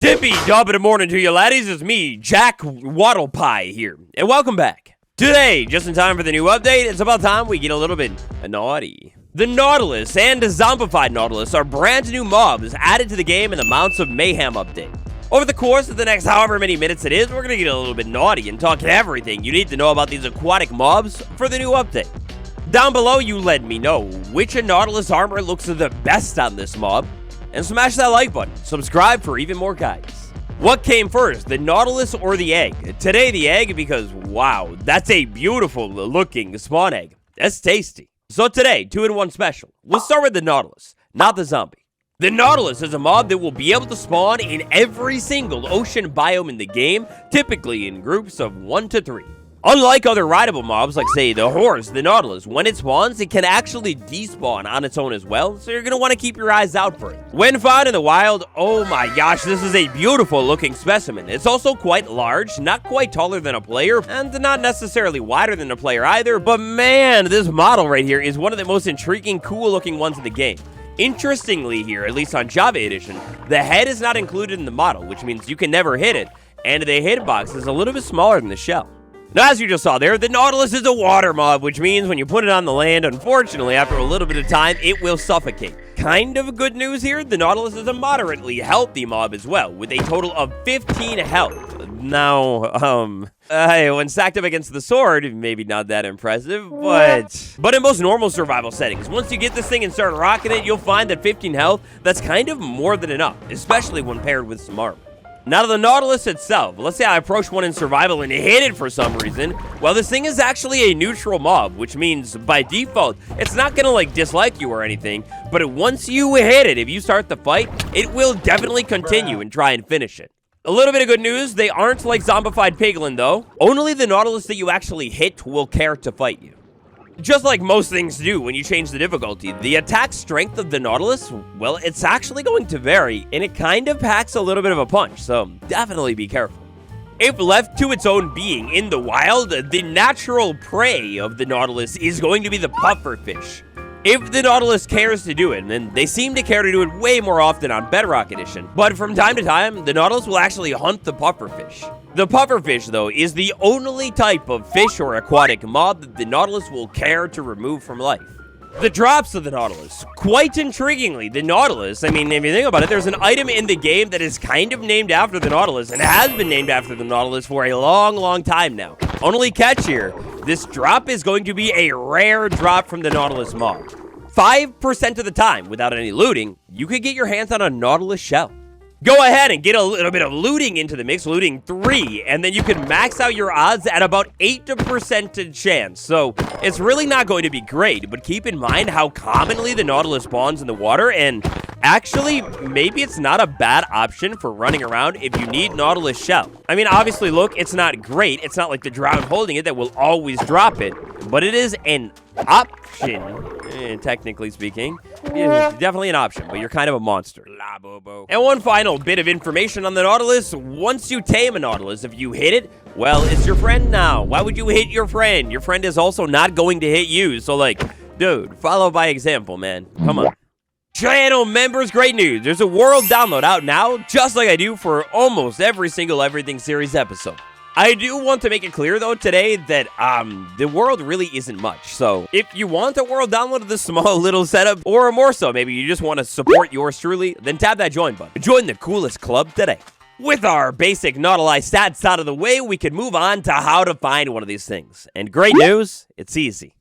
Dippy Dobbin morning to you laddies, it's me, Jack Waddle Pie here, and welcome back. Today, just in time for the new update, it's about time we get a little bit naughty. The Nautilus and Zombified Nautilus are brand new mobs added to the game in the Mounts of Mayhem update. Over the course of the next however many minutes it is, we're gonna get a little bit naughty and talk everything you need to know about these aquatic mobs for the new update. Down below, you let me know which Nautilus Armor looks the best on this mob, and smash that like button. Subscribe for even more guides. What came first, the Nautilus or the egg? Today, the egg, because wow, that's a beautiful looking spawn egg. That's tasty. So today, 2-in-1 special. We'll start with the Nautilus, not the zombie. The Nautilus is a mob that will be able to spawn in every single ocean biome in the game, typically in groups of 1 to 3. Unlike other rideable mobs, like say the horse, the Nautilus, when it spawns, it can actually despawn on its own as well, so you're going to want to keep your eyes out for it. When found in the wild, oh my gosh, this is a beautiful looking specimen. It's also quite large, not quite taller than a player, and not necessarily wider than a player either, but man, this model right here is one of the most intriguing, cool looking ones in the game. Interestingly here, at least on Java Edition, the head is not included in the model, which means you can never hit it, and the hitbox is a little bit smaller than the shell. Now, as you just saw there, the Nautilus is a water mob, which means when you put it on the land, unfortunately, after a little bit of time, it will suffocate. Kind of good news here, the Nautilus is a moderately healthy mob as well, with a total of 15 health. Now, when stacked up against the sword, maybe not that impressive, but in most normal survival settings, once you get this thing and start rocking it, you'll find that 15 health, that's kind of more than enough, especially when paired with some armor. Now, to the Nautilus itself, let's say I approach one in survival and hit it for some reason. Well, this thing is actually a neutral mob, which means by default, it's not gonna like dislike you or anything, but once you hit it, if you start the fight, it will definitely continue and try and finish it. A little bit of good news, they aren't like zombified piglin though. Only the Nautilus that you actually hit will care to fight you. Just like most things do when you change the difficulty, the attack strength of the Nautilus, well, it's actually going to vary, and it kind of packs a little bit of a punch, so definitely be careful. If left to its own being in the wild, the natural prey of the Nautilus is going to be the pufferfish. If the Nautilus cares to do it, and they seem to care to do it way more often on Bedrock Edition, but from time to time, the Nautilus will actually hunt the pufferfish. The pufferfish, though, is the only type of fish or aquatic mob that the Nautilus will care to remove from life. The drops of the Nautilus. Quite intriguingly, the Nautilus, I mean, if you think about it, there's an item in the game that is kind of named after the Nautilus, and has been named after the Nautilus for a long, long time now. Only catch here, this drop is going to be a rare drop from the Nautilus mob. 5% of the time, without any looting, you could get your hands on a Nautilus shell. Go ahead and get a little bit of looting into the mix, looting 3, and then you can max out your odds at about 8% chance. So it's really not going to be great, but keep in mind how commonly the Nautilus spawns in the water, and actually, maybe it's not a bad option for running around if you need Nautilus shell. I mean, obviously, look, it's not great. It's not like the drown holding it that will always drop it, but it is an option, technically speaking. Yeah, definitely an option, but you're kind of a monster. La bobo. And one final bit of information on the Nautilus. Once you tame a Nautilus, if you hit it, well, it's your friend now. Why would you hit your friend? Your friend is also not going to hit you. So, like, dude, follow by example, man. Come on. Channel members, great news. There's a world download out now, just like I do for almost every single Everything series episode. I do want to make it clear, though, today that, the world really isn't much. So, if you want a world download of this small little setup, or more so, maybe you just want to support yours truly, then tap that join button. Join the coolest club today. With our basic Nautilus stats out of the way, we can move on to how to find one of these things. And great news, it's easy.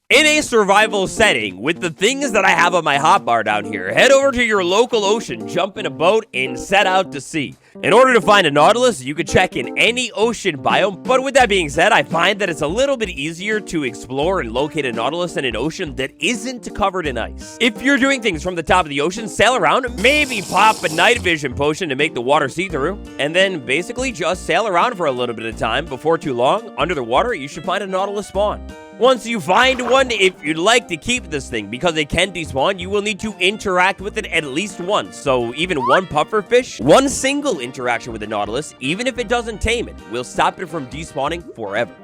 In a survival setting, with the things that I have on my hotbar down here, head over to your local ocean, jump in a boat, and set out to sea. In order to find a Nautilus, you could check in any ocean biome, but with that being said, I find that it's a little bit easier to explore and locate a Nautilus in an ocean that isn't covered in ice. If you're doing things from the top of the ocean, sail around, maybe pop a night vision potion to make the water see-through, and then basically just sail around for a little bit of time. Before too long, under the water, you should find a Nautilus spawn. Once you find one, if you'd like to keep this thing, because it can despawn, you will need to interact with it at least once. So even one pufferfish, one single interaction with the Nautilus, even if it doesn't tame it, will stop it from despawning forever.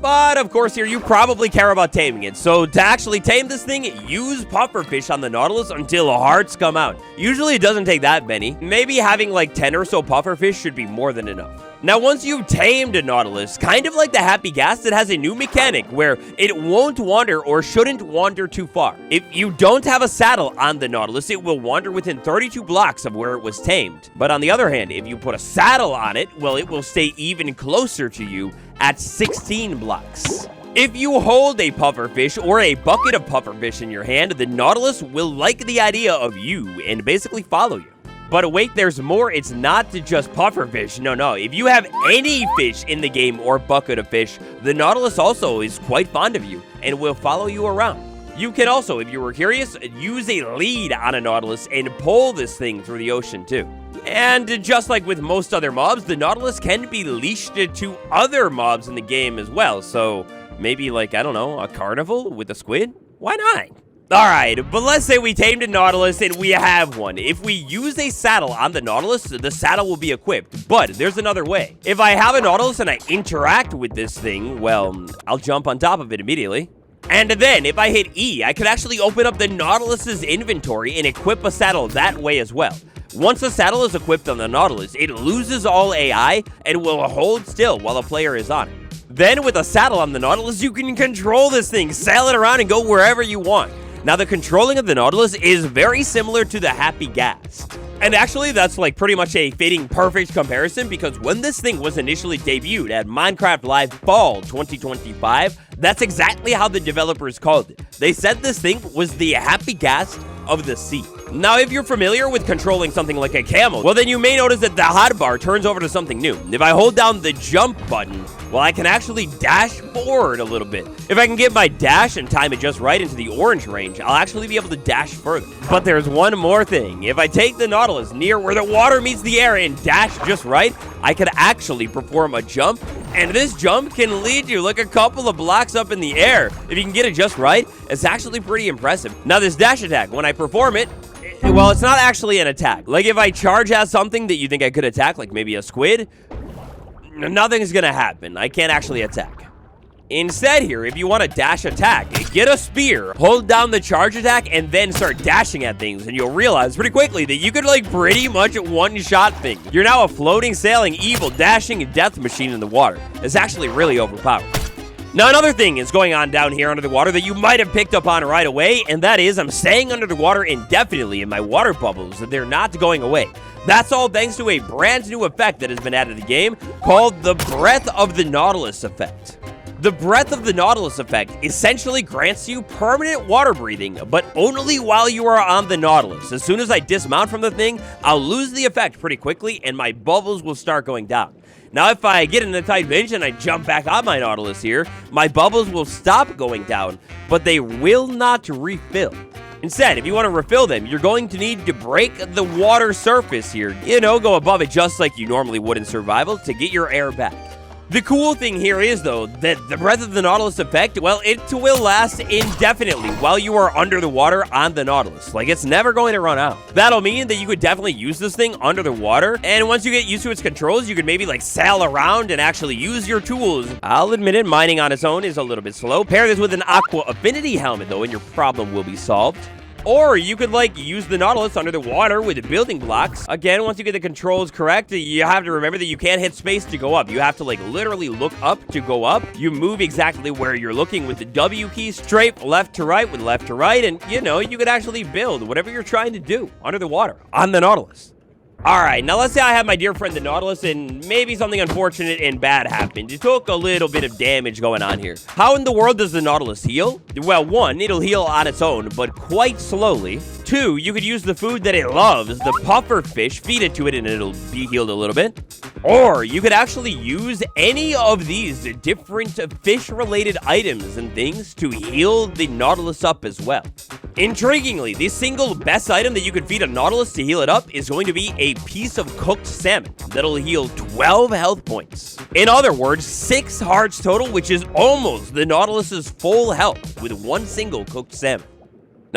But, of course, here you probably care about taming it. So, to actually tame this thing, use pufferfish on the Nautilus until hearts come out. Usually, it doesn't take that many. Maybe having like 10 or so pufferfish should be more than enough. Now, once you've tamed a Nautilus, kind of like the Happy Ghast, it has a new mechanic where it won't wander or shouldn't wander too far. If you don't have a saddle on the Nautilus, it will wander within 32 blocks of where it was tamed. But on the other hand, if you put a saddle on it, well, it will stay even closer to you at 16 blocks. If you hold a pufferfish or a bucket of pufferfish in your hand, the Nautilus will like the idea of you and basically follow you. But wait, there's more. It's not just pufferfish. No. If you have any fish in the game or bucket of fish, the Nautilus also is quite fond of you and will follow you around. You can also, if you were curious, use a lead on a Nautilus and pull this thing through the ocean too. And just like with most other mobs, the Nautilus can be leashed to other mobs in the game as well. So maybe like, I don't know, a carnival with a squid? Why not? Alright, but let's say we tamed a Nautilus and we have one. If we use a saddle on the Nautilus, the saddle will be equipped. But there's another way. If I have a Nautilus and I interact with this thing, well, I'll jump on top of it immediately. And then, if I hit E, I could actually open up the Nautilus's inventory and equip a saddle that way as well. Once the saddle is equipped on the Nautilus, it loses all AI and will hold still while the player is on it. Then, with a saddle on the Nautilus, you can control this thing, sail it around, and go wherever you want. Now, the controlling of the Nautilus is very similar to the Happy Ghast. And actually, that's like pretty much a fitting perfect comparison because when this thing was initially debuted at Minecraft Live Fall 2025, that's exactly how the developers called it. They said this thing was the Happy Ghast of the sea. Now, if you're familiar with controlling something like a camel, well, then you may notice that the hotbar turns over to something new. If I hold down the jump button, well, I can actually dash forward a little bit. If I can get my dash and time it just right into the orange range, I'll actually be able to dash further. But there's one more thing. If I take the Nautilus near where the water meets the air and dash just right, I can actually perform a jump, and this jump can lead you like a couple of blocks up in the air. If you can get it just right, it's actually pretty impressive. Now, this dash attack, when I perform it, well, it's not actually an attack. Like, if I charge at something that you think I could attack, like maybe a squid, nothing's gonna happen. I can't actually attack. Instead here, if you want to dash attack, get a spear, hold down the charge attack, and then start dashing at things, and you'll realize pretty quickly that you could, like, pretty much one-shot things. You're now a floating, sailing, evil, dashing death machine in the water. It's actually really overpowered. Now, another thing is going on down here under the water that you might have picked up on right away, and that is I'm staying under the water indefinitely in my water bubbles, that they're not going away. That's all thanks to a brand new effect that has been added to the game called the Breath of the Nautilus effect. The Breath of the Nautilus effect essentially grants you permanent water breathing, but only while you are on the Nautilus. As soon as I dismount from the thing, I'll lose the effect pretty quickly, and my bubbles will start going down. Now, if I get in a tight pinch and I jump back on my Nautilus here, my bubbles will stop going down, but they will not refill. Instead, if you want to refill them, you're going to need to break the water surface here. You know, go above it just like you normally would in survival to get your air back. The cool thing here is, though, that the Breath of the Nautilus effect, well, it will last indefinitely while you are under the water on the Nautilus. Like, it's never going to run out. That'll mean that you could definitely use this thing under the water, and once you get used to its controls, you could maybe, like, sail around and actually use your tools. I'll admit it, mining on its own is a little bit slow. Pair this with an Aqua Affinity helmet, though, and your problem will be solved. Or you could, like, use the Nautilus under the water with building blocks. Again, once you get the controls correct, you have to remember that you can't hit space to go up. You have to, like, literally look up to go up. You move exactly where you're looking with the W key, straight left to right with left to right, and, you know, you could actually build whatever you're trying to do under the water on the Nautilus. Alright, now let's say I have my dear friend the Nautilus and maybe something unfortunate and bad happened. It took a little bit of damage going on here. How in the world does the Nautilus heal? Well, one, it'll heal on its own, but quite slowly. Two, you could use the food that it loves, the puffer fish, feed it to it and it'll be healed a little bit. Or you could actually use any of these different fish-related items and things to heal the Nautilus up as well. Intriguingly, the single best item that you could feed a Nautilus to heal it up is going to be a piece of cooked salmon that'll heal 12 health points. In other words, 6 hearts total, which is almost the Nautilus's full health with one single cooked salmon.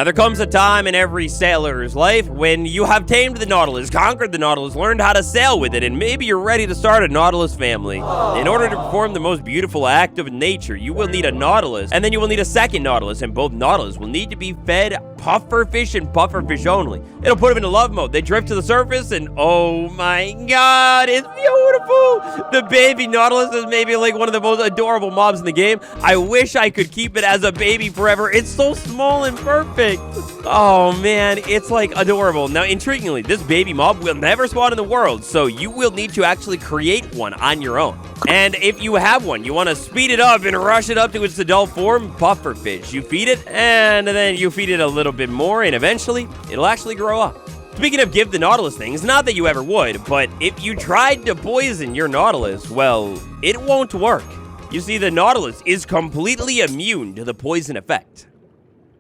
Now, there comes a time in every sailor's life when you have tamed the Nautilus, conquered the Nautilus, learned how to sail with it, and maybe you're ready to start a Nautilus family. In order to perform the most beautiful act of nature, you will need a Nautilus, and then you will need a second Nautilus, and both Nautilus will need to be fed pufferfish and pufferfish only. It'll put them into love mode. They drift to the surface, and oh my god, it's beautiful! The baby Nautilus is maybe like one of the most adorable mobs in the game. I wish I could keep it as a baby forever. It's so small and perfect. Oh man, it's like adorable. Now, intriguingly, this baby mob will never spawn in the world, so you will need to actually create one on your own. And if you have one, you want to speed it up and rush it up to its adult form, pufferfish. You feed it, and then you feed it a little bit more, and eventually, it'll actually grow up. Speaking of give the Nautilus things, not that you ever would, but if you tried to poison your Nautilus, well, it won't work. You see, the Nautilus is completely immune to the poison effect.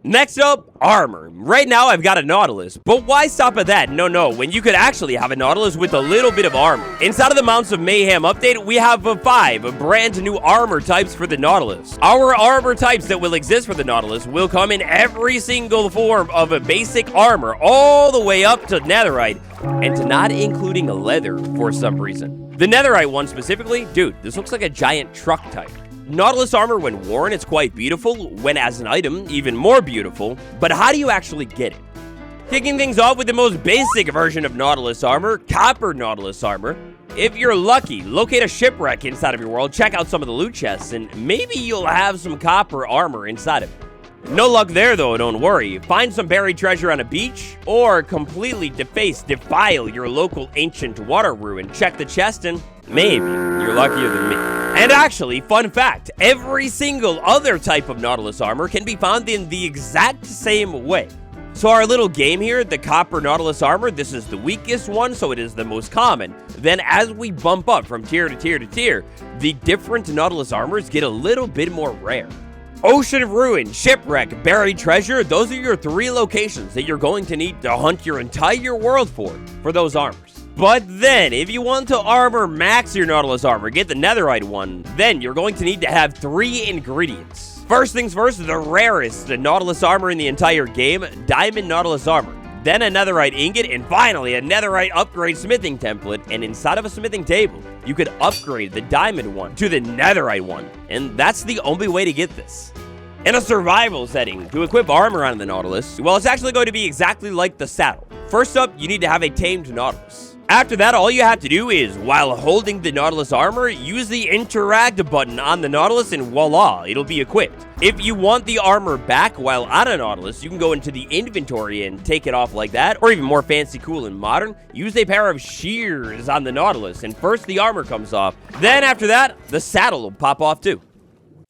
Next up, armor. Right now, I've got a Nautilus, but why stop at that? No, when you could actually have a Nautilus with a little bit of armor. Inside of the Mounts of Mayhem update, we have 5 brand new armor types for the Nautilus. Our armor types that will exist for the Nautilus will come in every single form of a basic armor, all the way up to netherite, and to not including a leather for some reason. The netherite one specifically, dude, this looks like a giant truck type. Nautilus armor, when worn, it's quite beautiful. When as an item, even more beautiful. But how do you actually get it? Kicking things off with the most basic version of Nautilus armor, copper Nautilus armor. If you're lucky, locate a shipwreck inside of your world, check out some of the loot chests, and maybe you'll have some copper armor inside of it. No luck there though, don't worry. Find some buried treasure on a beach, or completely defile your local ancient water ruin. Check the chest and maybe you're luckier than me. And actually, fun fact, every single other type of Nautilus armor can be found in the exact same way. So our little game here, the copper Nautilus armor, this is the weakest one, so it is the most common. Then as we bump up from tier to tier to tier, the different Nautilus armors get a little bit more rare. Ocean Ruin, Shipwreck, Buried Treasure, those are your 3 locations that you're going to need to hunt your entire world for those armors. But then, if you want to armor max your Nautilus armor, get the netherite one, then you're going to need to have 3 ingredients. First things first, the rarest Nautilus armor in the entire game, Diamond Nautilus Armor. Then a netherite ingot, and finally a netherite upgrade smithing template, and inside of a smithing table, you could upgrade the diamond one to the netherite one, and that's the only way to get this. In a survival setting, to equip armor on the Nautilus, well, it's actually going to be exactly like the saddle. First up, you need to have a tamed Nautilus. After that, all you have to do is, while holding the Nautilus armor, use the interact button on the Nautilus and voila, it'll be equipped. If you want the armor back while on a Nautilus, you can go into the inventory and take it off like that, or even more fancy, cool, and modern, use a pair of shears on the Nautilus, and first the armor comes off. Then after that, the saddle will pop off too.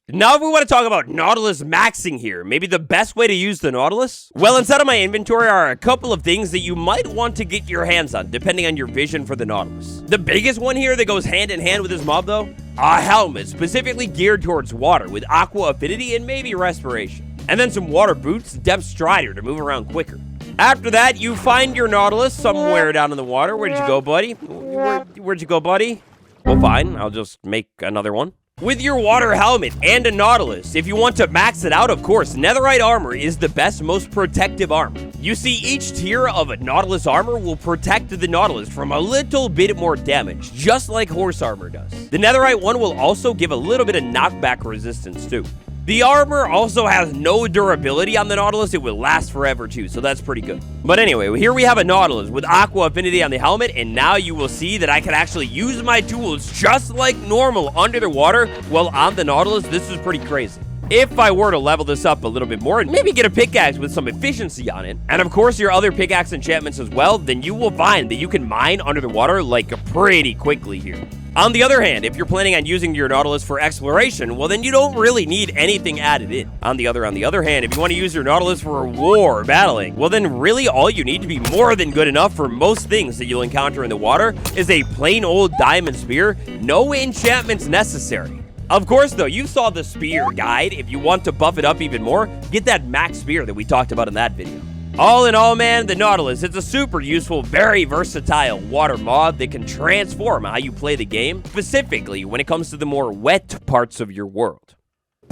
Now, if we want to talk about Nautilus maxing here, maybe the best way to use the Nautilus? Well, inside of my inventory are a couple of things that you might want to get your hands on, depending on your vision for the Nautilus. The biggest one here that goes hand in hand with this mob, though, a helmet specifically geared towards water with aqua affinity and maybe respiration. And then some water boots, depth strider to move around quicker. After that, you find your Nautilus somewhere down in the water. Where'd you go, buddy? Where'd you go, buddy? Well, fine. I'll just make another one. With your water helmet and a Nautilus, if you want to max it out, of course, netherite armor is the best, most protective armor. You see, each tier of a Nautilus armor will protect the Nautilus from a little bit more damage, just like horse armor does. The netherite one will also give a little bit of knockback resistance too. The armor also has no durability on the Nautilus. It will last forever too, so that's pretty good. But anyway, here we have a Nautilus with aqua affinity on the helmet, and now you will see that I can actually use my tools just like normal under the water while on the Nautilus. This is pretty crazy. If I were to level this up a little bit more and maybe get a pickaxe with some efficiency on it, and of course your other pickaxe enchantments as well, then you will find that you can mine under the water like pretty quickly here. On the other hand, if you're planning on using your Nautilus for exploration, well then you don't really need anything added in. On the other hand, if you want to use your Nautilus for war or battling, well then really all you need to be more than good enough for most things that you'll encounter in the water is a plain old diamond spear, no enchantments necessary. Of course though, you saw the spear guide. If you want to buff it up even more, get that max spear that we talked about in that video. All in all, man, the Nautilus, it's a super useful, very versatile water mod that can transform how you play the game, specifically when it comes to the more wet parts of your world.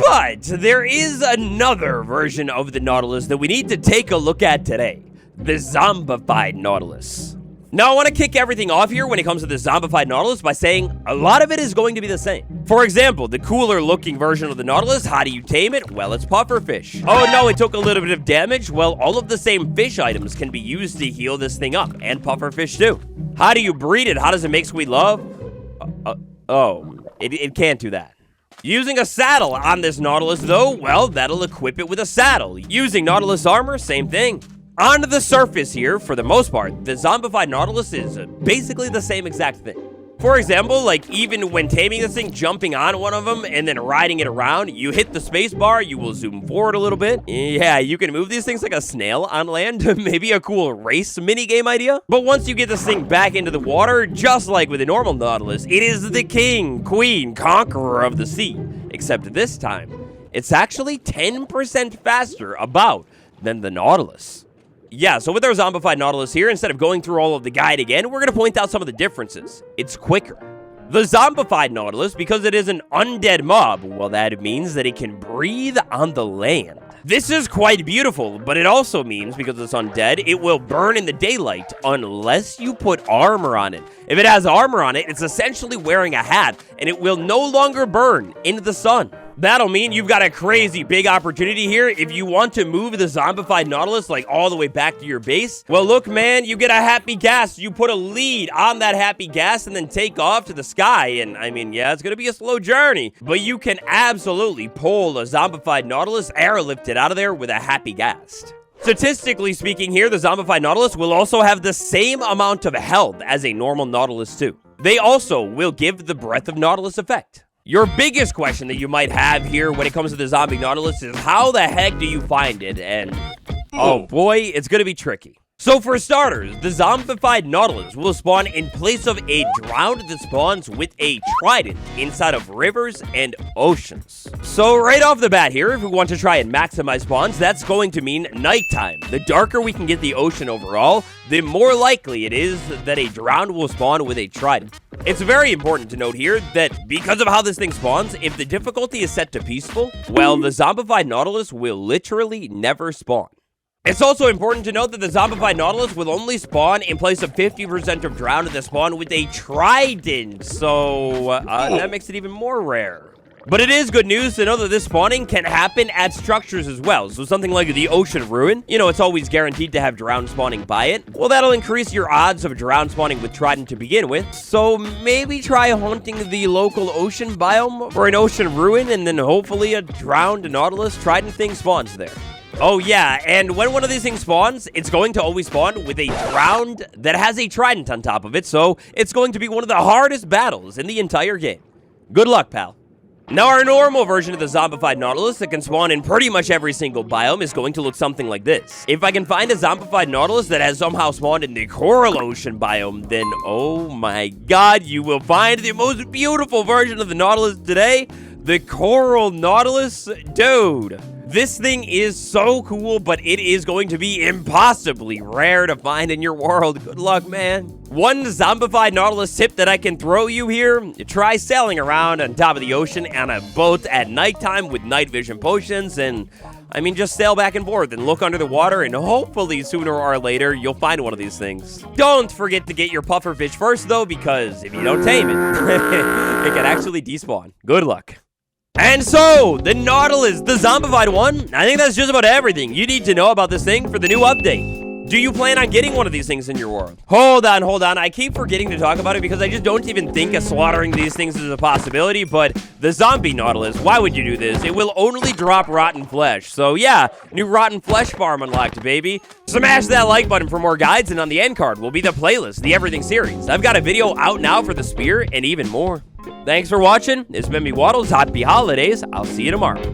But there is another version of the Nautilus that we need to take a look at today. The zombified Nautilus. Now, I want to kick everything off here when it comes to the zombified Nautilus by saying a lot of it is going to be the same. For example, the cooler looking version of the Nautilus, how do you tame it? Well, it's pufferfish. Oh no, it took a little bit of damage. Well, all of the same fish items can be used to heal this thing up, and pufferfish too. How do you breed it? How does it make sweet love? It can't do that. Using a saddle on this Nautilus though, well, that'll equip it with a saddle. Using Nautilus Armor, same thing. On the surface here, for the most part, the zombified Nautilus is basically the same exact thing. For example, like even when taming this thing, jumping on one of them and then riding it around, you hit the space bar, you will zoom forward a little bit. Yeah, you can move these things like a snail on land. Maybe a cool race minigame idea. But once you get this thing back into the water, just like with a normal Nautilus, it is the king, queen, conqueror of the sea. Except this time, it's actually 10% faster than the Nautilus. Yeah, so with our zombified Nautilus here, instead of going through all of the guide again, we're going to point out some of the differences. It's quicker. The zombified Nautilus, because it is an undead mob, well, that means that it can breathe on the land. This is quite beautiful, but it also means, because it's undead, it will burn in the daylight unless you put armor on it. If it has armor on it, it's essentially wearing a hat, and it will no longer burn into the sun. That'll mean you've got a crazy big opportunity here if you want to move the zombified Nautilus like all the way back to your base. Well, look, man, you get a happy ghast. You put a lead on that happy ghast and then take off to the sky. And I mean, yeah, it's going to be a slow journey, but you can absolutely pull a zombified Nautilus, airlift it out of there with a happy ghast. Statistically speaking here, the zombified Nautilus will also have the same amount of health as a normal Nautilus too. They also will give the Breath of Nautilus effect. Your biggest question that you might have here when it comes to the zombie Nautilus is how the heck do you find it? And oh boy, it's going to be tricky. So for starters, the zombified Nautilus will spawn in place of a drowned that spawns with a trident inside of rivers and oceans. So right off the bat here, if we want to try and maximize spawns, that's going to mean nighttime. The darker we can get the ocean overall, the more likely it is that a drowned will spawn with a trident. It's very important to note here that because of how this thing spawns, if the difficulty is set to peaceful, well, the zombified Nautilus will literally never spawn. It's also important to note that the zombified Nautilus will only spawn in place of 50% of drowned that spawn with a trident, so that makes it even more rare. But it is good news to know that this spawning can happen at structures as well. So something like the ocean ruin, you know, it's always guaranteed to have drowned spawning by it. Well, that'll increase your odds of drowned spawning with trident to begin with. So maybe try haunting the local ocean biome for an ocean ruin, and then hopefully a drowned Nautilus trident thing spawns there. Oh yeah, and when one of these things spawns, it's going to always spawn with a drowned that has a trident on top of it, so it's going to be one of the hardest battles in the entire game. Good luck, pal. Now, our normal version of the zombified Nautilus that can spawn in pretty much every single biome is going to look something like this. If I can find a zombified Nautilus that has somehow spawned in the coral ocean biome, then oh my god, you will find the most beautiful version of the Nautilus today, the coral Nautilus. Dude, this thing is so cool, but it is going to be impossibly rare to find in your world. Good luck, man. One zombified Nautilus tip that I can throw you here, try sailing around on top of the ocean on a boat at nighttime with night vision potions, and I mean, just sail back and forth and look under the water, and hopefully sooner or later you'll find one of these things. Don't forget to get your pufferfish first though, because if you don't tame it, it can actually despawn. Good luck. And so, the Nautilus, the zombified one, I think that's just about everything you need to know about this thing for the new update. Do you plan on getting one of these things in your world? Hold on. I keep forgetting to talk about it because I just don't even think of slaughtering these things as a possibility, but the zombie Nautilus, why would you do this? It will only drop rotten flesh. So yeah, new rotten flesh farm unlocked, baby. Smash that like button for more guides, and on the end card will be the playlist, the everything series. I've got a video out now for the spear and even more. Thanks for watching. It's been me, Waddles. Happy holidays. I'll see you tomorrow.